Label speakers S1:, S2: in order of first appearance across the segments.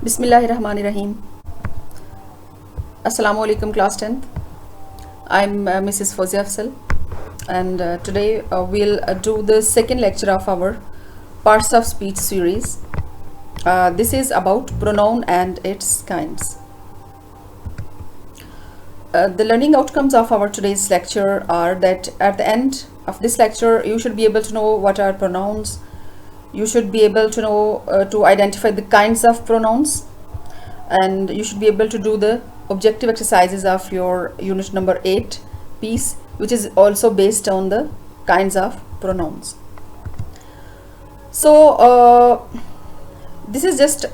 S1: Bismillahirrahmanirrahim. Assalamu alaikum class 10th. I'm Mrs. Fawzia Afzal, and today we'll do the second lecture of our Parts of Speech series. This is about pronoun and its kinds. The learning outcomes of our today's lecture are that at the end of this lecture you should be able to know what are pronouns. You should be able to know to identify the kinds of pronouns, and you should be able to do the objective exercises of your unit number 8 piece, which is also based on the kinds of pronouns. So this is just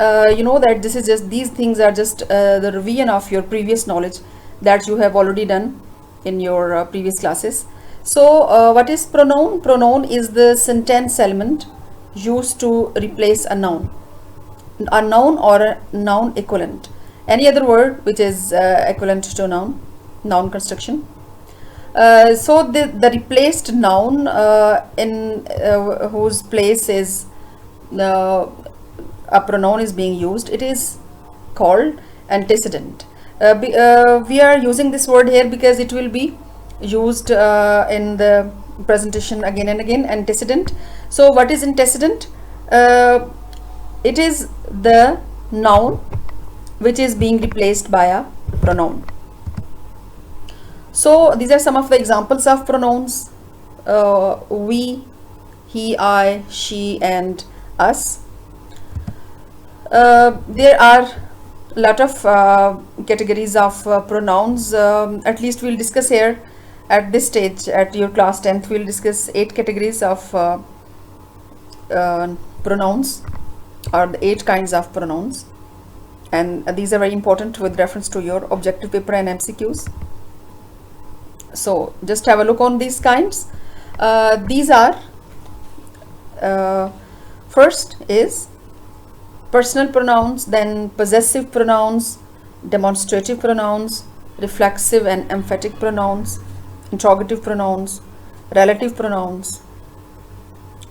S1: these things are just the revision of your previous knowledge that you have already done in your previous classes. So what is pronoun? Pronoun is the sentence element used to replace a noun or a noun equivalent, any other word which is equivalent to noun construction. So the replaced noun in whose place is a pronoun is being used, it is called antecedent. We are using this word here because it will be used in the presentation again and again. Antecedent. So what is antecedent? It is the noun which is being replaced by a pronoun. So these are some of the examples of pronouns: we, he, I, she, and us. There are a lot of categories of pronouns. At least we'll discuss here at this stage at your class 10th. We'll discuss 8 categories of pronouns, or the 8 kinds of pronouns, and these are very important with reference to your objective paper and MCQs. So just have a look on these kinds. These are first is personal pronouns, then possessive pronouns, demonstrative pronouns, reflexive and emphatic pronouns, interrogative pronouns, relative pronouns,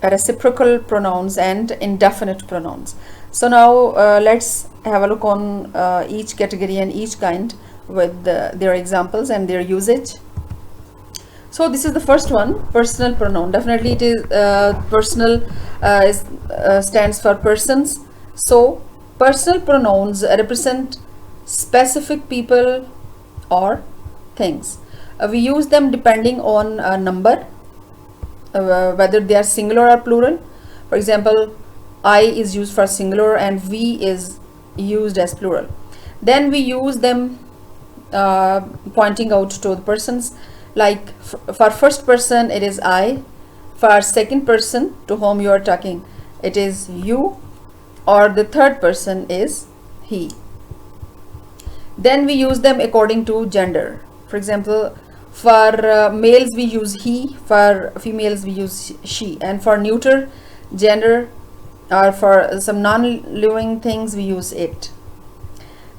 S1: reciprocal pronouns, and indefinite pronouns. So now let's have a look on each category and each kind with their examples and their usage. So this is the first one, personal pronoun. Definitely it is personal stands for persons. So personal pronouns represent specific people or things. We use them depending on a number, whether they are singular or plural. For example, I is used for singular and we is used as plural. Then we use them pointing out to the persons, like for first person it is I, for second person to whom you are talking it is you, or the third person is he. Then we use them according to gender. For example, for males we use he, for females we use she, and for neuter gender or for some non-living things we use it.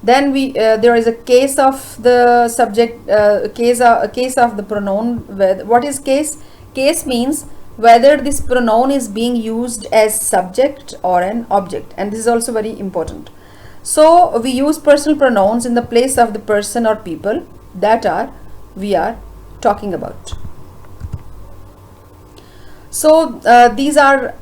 S1: Then there is a case of the subject, a case of the pronoun. What is case? Case means whether this pronoun is being used as subject or an object, and this is also very important. So we use personal pronouns in the place of the person or people that we are talking about. So these are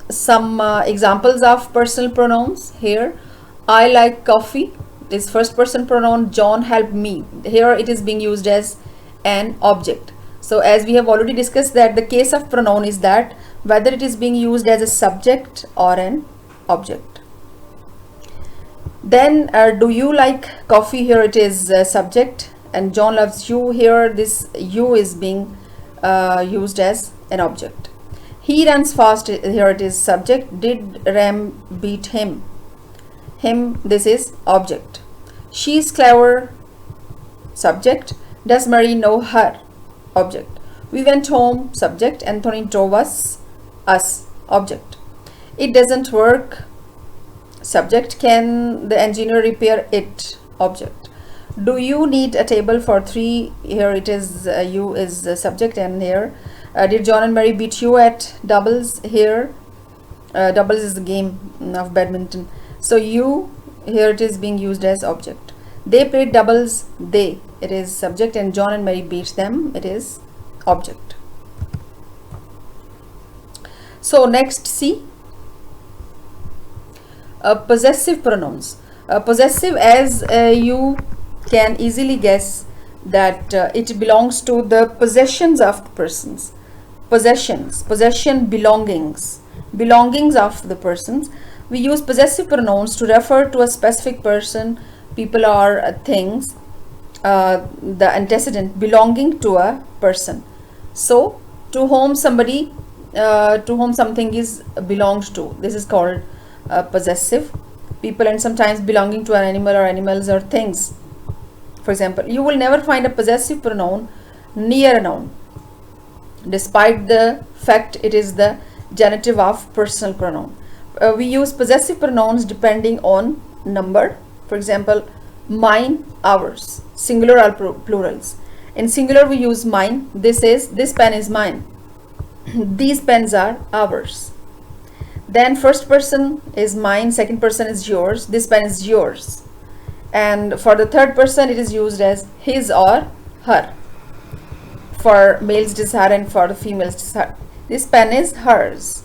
S1: some examples of personal pronouns here. I like coffee is first person pronoun. John helped me. Here it is being used as an object. So as we have already discussed, that the case of pronoun is that whether it is being used as a subject or an object. Then do you like coffee? Here it is subject, and John loves you. Here this you is being used as an object. He runs fast. Here it is subject. Did Ram beat him? Him, this is object. She's clever, subject. Does Mary know her? Object. We went home, subject. Anthony drove us, object. It doesn't work, subject. Can the engineer repair it? Object. Do you need a table for 3? Here it is you is the subject, and here did John and Mary beat you at doubles? Here doubles is the game of badminton. So you here it is being used as object. They played doubles, they, it is subject, and John and Mary beat them, it is object. So next, see, possessive pronouns. Possessive, as you can easily guess, that it belongs to the possessions of persons. Possession, belongings of the persons. We use possessive pronouns to refer to a specific person, people, or things, the antecedent belonging to a person. So to whom something is belonged to, this is called possessive. People, and sometimes belonging to an animal or animals or things. For example, you will never find a possessive pronoun near a noun, despite the fact it is the genitive of personal pronoun. We use possessive pronouns depending on number. For example, mine, ours, singular or plurals. In singular we use mine, this pen is mine, these pens are ours. Then first person is mine, second person is yours, this pen is yours. And for the third person it is used as his or her. For males it is her, and for the females it is her. This pen is hers.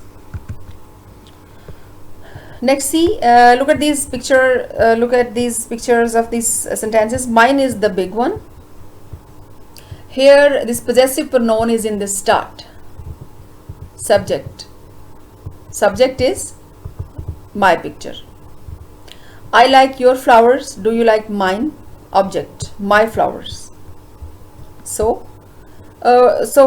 S1: Next, see, look at these pictures of these sentences. Mine is the big one. Here this possessive pronoun is in the start. Subject is my picture. I like your flowers, do you like mine? Object, my flowers. So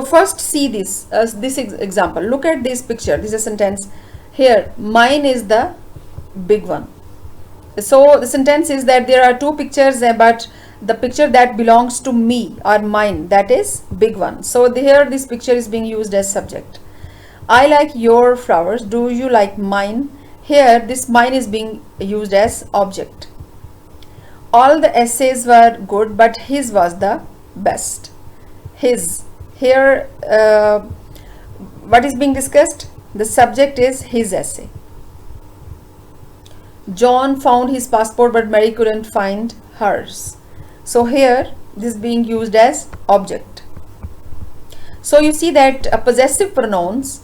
S1: first see this example. Look at this picture. This is a sentence. Here mine is the big one. So the sentence is that there are two pictures, but the picture that belongs to me or mine, that is big one. So here this picture is being used as subject. I like your flowers, do you like mine? Here this mine is being used as object. All the essays were good, but his was the best. His, here what is being discussed? The subject is his essay. John found his passport, but Mary couldn't find hers. So here this is being used as object. So you see that possessive pronouns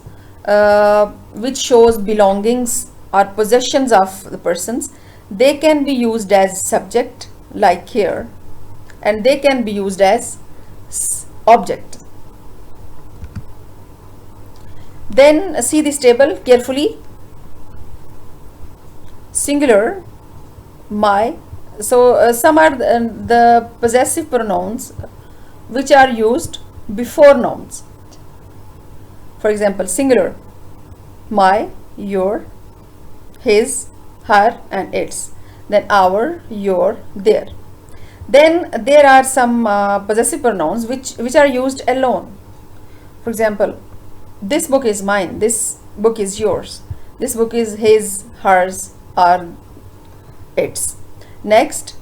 S1: which shows belongings or possessions of the persons, they can be used as subject like here, and they can be used as object. Then see this table carefully. Singular, my. So some are the possessive pronouns which are used before nouns. For example, singular, my, your, his, her, and its. Then our, your, their. Then there are some possessive pronouns which are used alone. For example, this book is mine, this book is yours, this book is his, hers, or its. Next,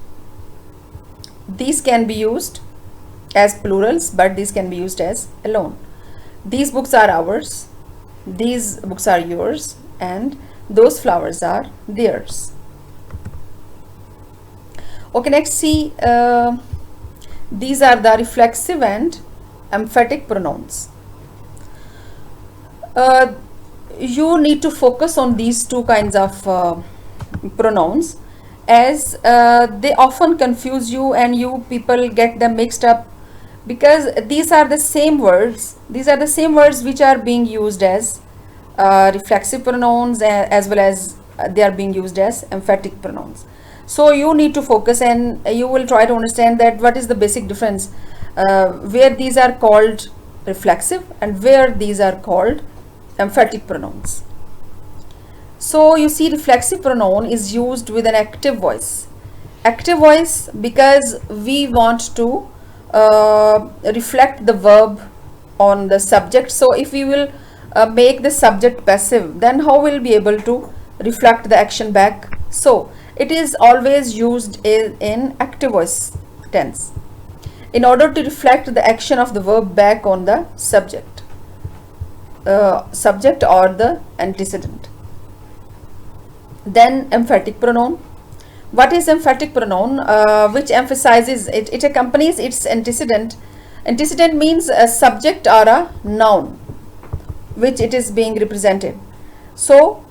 S1: these can be used as plurals, but these can be used as alone. These books are ours, these books are yours, and those flowers are theirs. Okay, next see, these are the reflexive and emphatic pronouns. You need to focus on these two kinds of pronouns, as they often confuse you and you people get them mixed up, because these are the same words which are being used as reflexive pronouns, as well as they are being used as emphatic pronouns. So you need to focus, and you will try to understand that what is the basic difference where these are called reflexive and where these are called emphatic pronouns. So you see, reflexive pronoun is used with an active voice. Active voice because we want to reflect the verb on the subject. So if we will make the subject passive, then how will we be able to reflect the action back? So it is always used in active voice tense in order to reflect the action of the verb back on the subject or the antecedent. Then emphatic pronoun. What is emphatic pronoun? Which emphasizes it accompanies its antecedent. Antecedent means a subject or a noun which it is being represented. So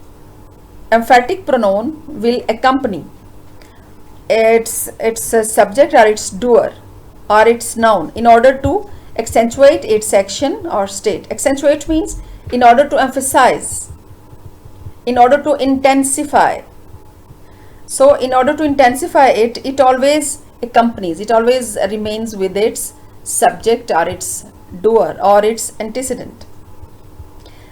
S1: emphatic pronoun will accompany its a subject or its doer or its noun in order to accentuate its action or state. Accentuate means in order to emphasize, in order to intensify. So in order to intensify it, it always accompanies, it always remains with its subject or its doer or its antecedent.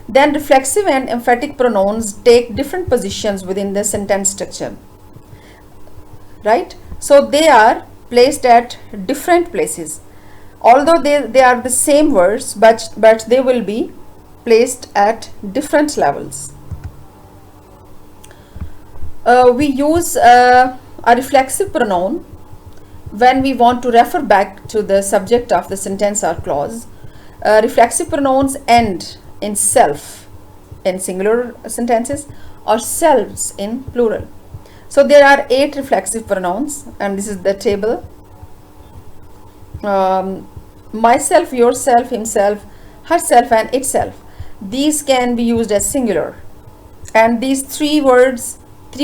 S1: Then reflexive and emphatic pronouns take different positions within the sentence structure, right? So they are placed at different places. Although they are the same words, but they will be placed at different levels. We use a reflexive pronoun when we want to refer back to the subject of the sentence or clause. Reflexive pronouns end in self in singular sentences or selves in plural. So there are 8 reflexive pronouns, and this is the table. Myself, yourself, himself, herself, and itself. These can be used as singular, and these 3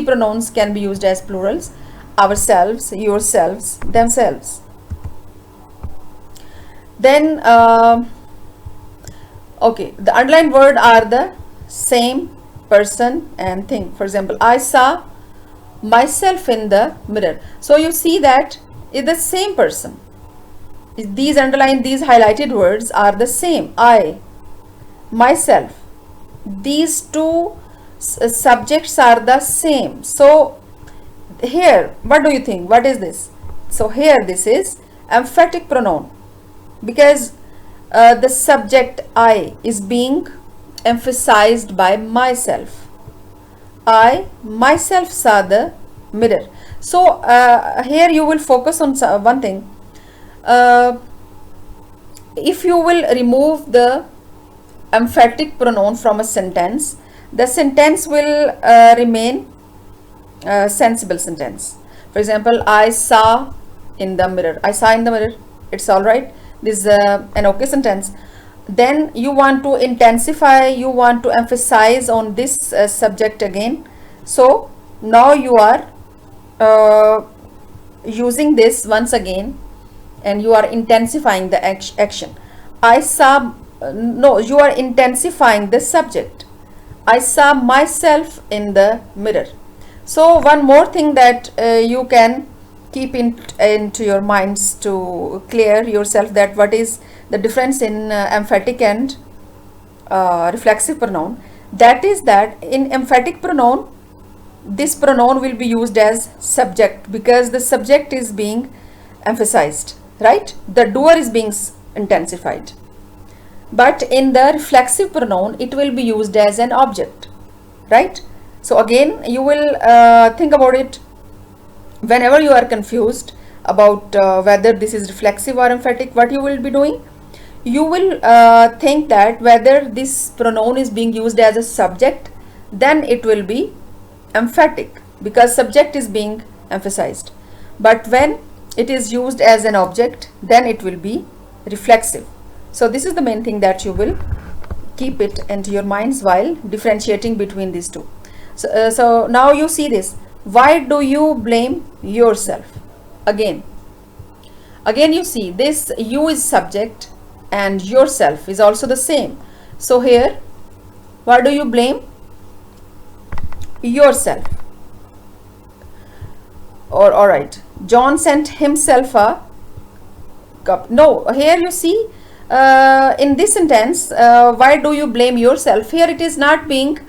S1: pronouns can be used as plurals: ourselves, yourselves, themselves. Then okay, the underlined word are the same person and thing. For example, I saw myself in the mirror. So you see that it's the same person. These underlined, these highlighted words are the same. I, myself. These 2 subjects are the same. So here, what do you think? What is this? So here this is emphatic pronoun, because the subject I is being emphasized by myself. I myself saw the mirror. So here you will focus on one thing. If you will remove the emphatic pronoun from a sentence, the sentence will remain a sensible sentence. For example, I saw in the mirror. I saw in the mirror. It's all right. This is an okay sentence. Then you want to intensify, you want to emphasize on this subject again. So now you are using this once again, and you are intensifying the action. I saw, no, you are intensifying the subject. I saw myself in the mirror. So one more thing that you can keep into your minds to clear yourself, that what is the difference in emphatic and reflexive pronoun. That is that in emphatic pronoun, this pronoun will be used as subject because the subject is being emphasized, right? The doer is being intensified. But in the reflexive pronoun, it will be used as an object, right? So again, you will think about it whenever you are confused about whether this is reflexive or emphatic. What you will be doing, you will think that whether this pronoun is being used as a subject, then it will be emphatic because subject is being emphasized. But when it is used as an object, then it will be reflexive. So this is the main thing that you will keep it into your minds while differentiating between these 2. So now you see this. Why do you blame yourself? Again you see this, you is subject and yourself is also the same. So here, why do you blame yourself? Or all right, John sent himself a cup. No, here you see in this sentence, why do you blame yourself? Here it is not being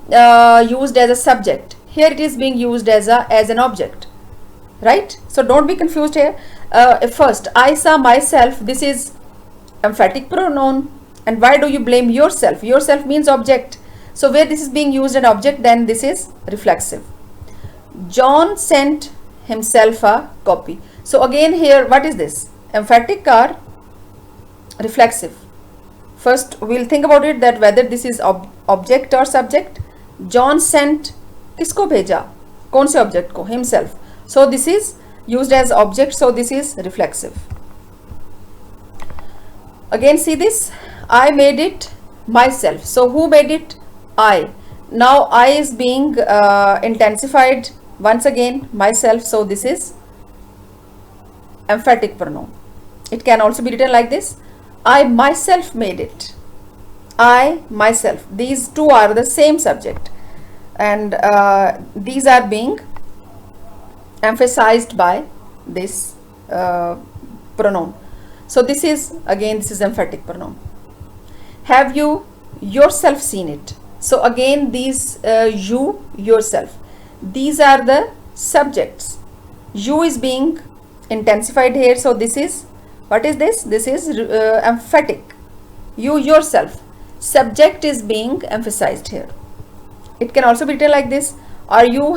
S1: used as a subject. Here it is being used as an object, right? So don't be confused here. First, I saw myself. This is emphatic pronoun. And why do you blame yourself? Yourself means object. So where this is being used an object, then this is reflexive. John sent himself a copy. So again here, what is this? Emphatic or reflexive? First we'll think about it, that whether this is object or subject. John sent, किसको भेजा? कौन से object को? Himself. So this is used as object, so this is reflexive. Again see this, I made it myself. So who made it? I. Now I is being intensified once again, myself, so this is emphatic pronoun. It can also be written like this, I myself made it. I myself, these two are the same subject, and these are being emphasized by this pronoun. So this is, again, this is emphatic pronoun. Have you yourself seen it? So again, these you, yourself, these are the subjects. You is being intensified here, so this is, what is this? This is emphatic. You yourself, subject is being emphasized here. It can also be written like this, are you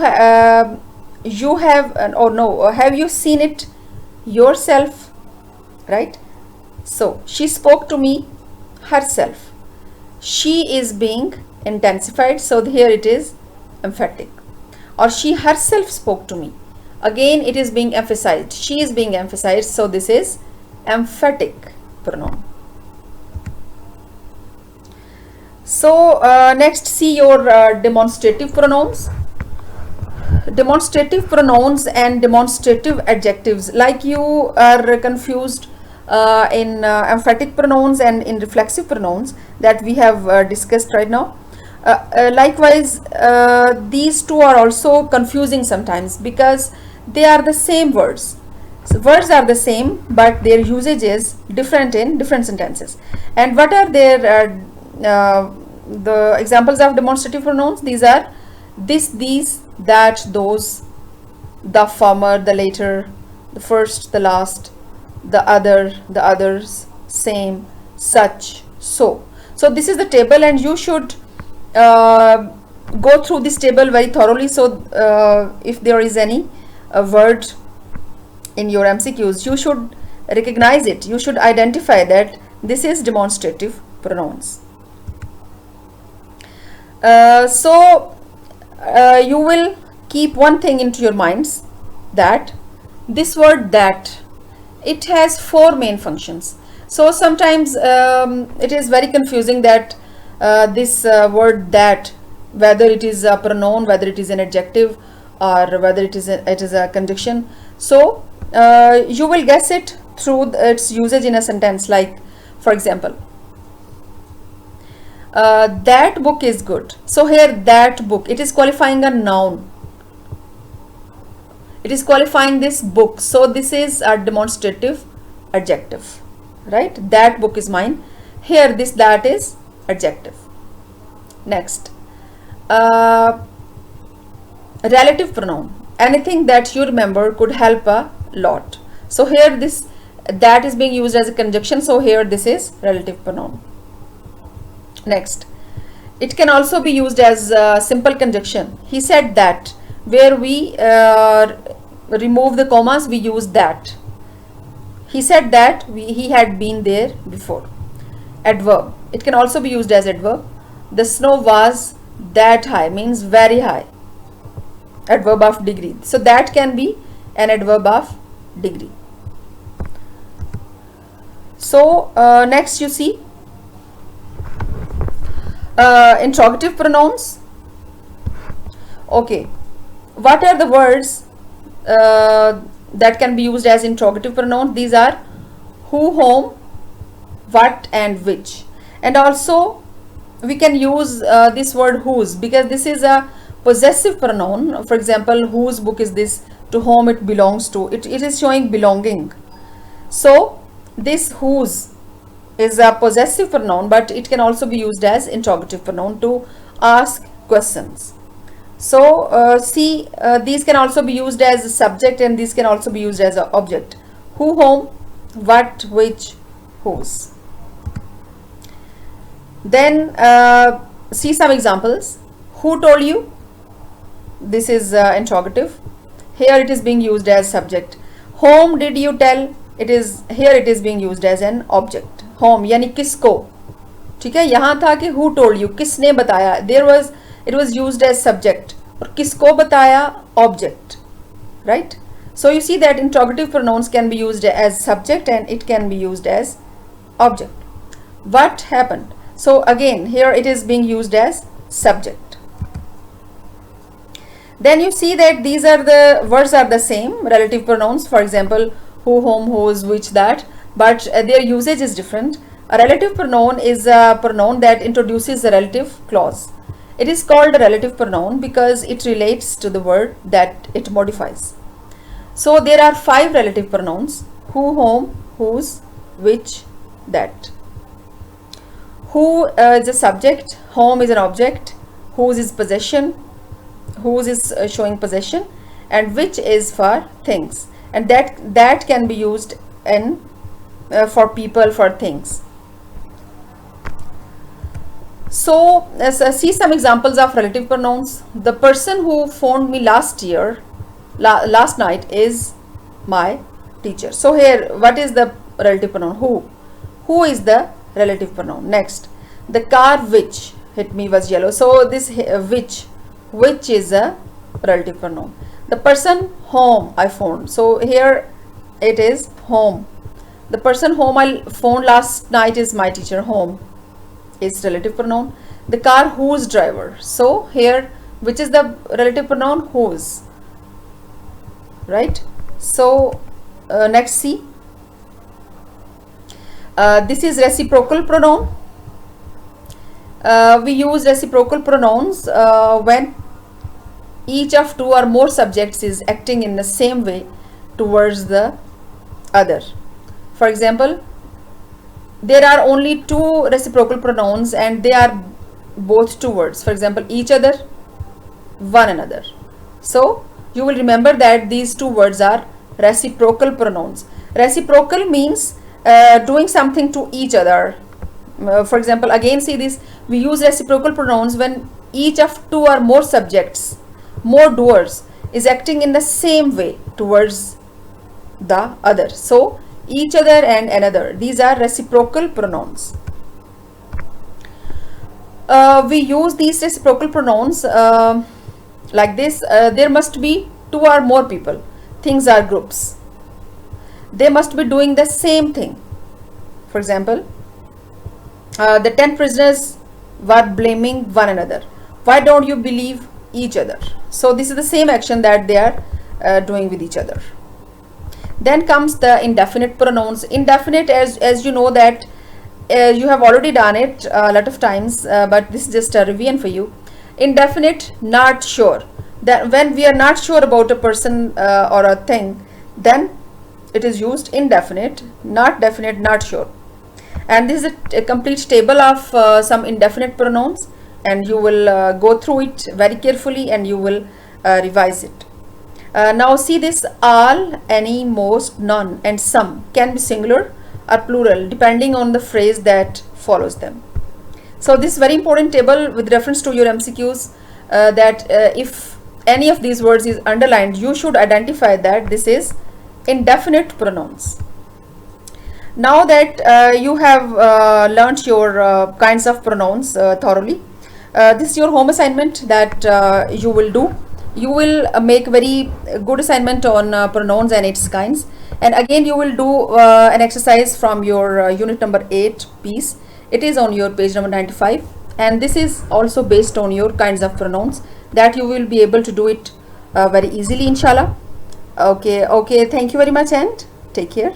S1: you have, or no, have you seen it yourself, right? So she spoke to me herself. She is being intensified, so here it is emphatic. Or she herself spoke to me, again it is being emphasized, she is being emphasized, so this is emphatic pronoun. So next, see your demonstrative pronouns. Demonstrative pronouns and demonstrative adjectives, like you are confused in emphatic pronouns and in reflexive pronouns that we have discussed right now. Likewise, these two are also confusing sometimes because they are the same words. So words are the same, but their usage is different in different sentences. And what are their the examples of demonstrative pronouns? These are this, these, that, those, the former, the later, the first, the last, the other, the others, same, such, so. So this is the table, and you should go through this table very thoroughly. So if there is any word in your MCQs, you should recognize it, you should identify that this is demonstrative pronouns. So you will keep one thing into your minds, that this word that, it has four main functions. So sometimes it is very confusing that this word that, whether it is a pronoun, whether it is an adjective, or whether it is a conjunction. So you will guess it through its usage in a sentence. Like, for example, that book is good. So here, that book, it is qualifying a noun, it is qualifying this book, so this is a demonstrative adjective, right? That book is mine. Here, this that is adjective. Next, relative pronoun, anything that you remember could help a lot. So here, this that is being used as a conjunction, so here this is relative pronoun. Next, it can also be used as a simple conjunction. He said that, where we remove the commas, we use that. He said that, he had been there before. Adverb, it can also be used as adverb. The snow was that high, means very high. Adverb of degree, so that can be an adverb of degree. So next, you see interrogative pronouns. Okay, what are the words that can be used as interrogative pronouns? These are who, whom, what, and which. And also we can use this word whose, because this is a possessive pronoun. For example, whose book is this, to whom it belongs to, it is showing belonging. So this whose is a possessive pronoun, but it can also be used as interrogative pronoun to ask questions. So see, these can also be used as a subject, and these can also be used as an object. Who, whom, what, which, whose. Then see some examples. Who told you? This is interrogative. Here it is being used as subject. Whom did you tell? It is, here it is being used as an object. Whom यानी किसको, ठीक है? यहाँ था कि who told you, किसने बताया. There was, it was used as subject. और किसको बताया, object, right? So you see that interrogative pronouns can be used as subject and it can be used as object. What happened? So again, here it is being used as subject. Then you see that these are the words are the same, relative pronouns, for example, who, whom, whose, which, that, but their usage is different. A relative pronoun is a pronoun that introduces a relative clause. It is called a relative pronoun because it relates to the word that it modifies. So there are 5 relative pronouns: who, whom, whose, which, that. Who is a subject, whom is an object, whose is possession, whose is showing possession, and which is for things, and that can be used in for people, for things. So see some examples of relative pronouns. The person who phoned me last night is my teacher. So here, what is the relative pronoun? Who is the relative pronoun? Next, the car which hit me was yellow. So this which is a relative pronoun. The person whom I phoned. So here it is whom. The person whom I phoned last night is my teacher. Whom is relative pronoun. The car whose driver. So here, which is the relative pronoun? Whose. Right? So next, see. This is reciprocal pronoun. We use reciprocal pronouns when each of 2 or more subjects is acting in the same way towards the other. For example, there are only 2 reciprocal pronouns and they are both 2 words. For example, each other, one another. So you will remember that these 2 words are reciprocal pronouns. Reciprocal means doing something to each other. For example, again see this, we use reciprocal pronouns when each of 2 or more subjects, more doers, is acting in the same way towards the other. So each other and another, these are reciprocal pronouns. We use these reciprocal pronouns like this. There must be 2 or more people. Things are groups. They must be doing the same thing. For example, the 10 prisoners were blaming one another. Why don't you believe each other? So this is the same action that they are doing with each other. Then comes the indefinite pronouns. Indefinite, as you know that you have already done it a lot of times, but this is just a revision for you. Indefinite, not sure. That when we are not sure about a person or a thing, then it is used indefinite, not definite, not sure. And this is a complete table of some indefinite pronouns, and you will go through it very carefully and you will revise it. Now see this: all, any, most, none, and some can be singular or plural depending on the phrase that follows them. So this is very important table with reference to your MCQs, that if any of these words is underlined, you should identify that this is indefinite pronouns. Now that you have learnt your kinds of pronouns thoroughly, this is your home assignment that you will do. You will make very good assignment on pronouns and its kinds, and again you will do an exercise from your unit number 8 piece. It is on your page number 95, and this is also based on your kinds of pronouns, that you will be able to do it very easily, inshallah. Okay, thank you very much and take care.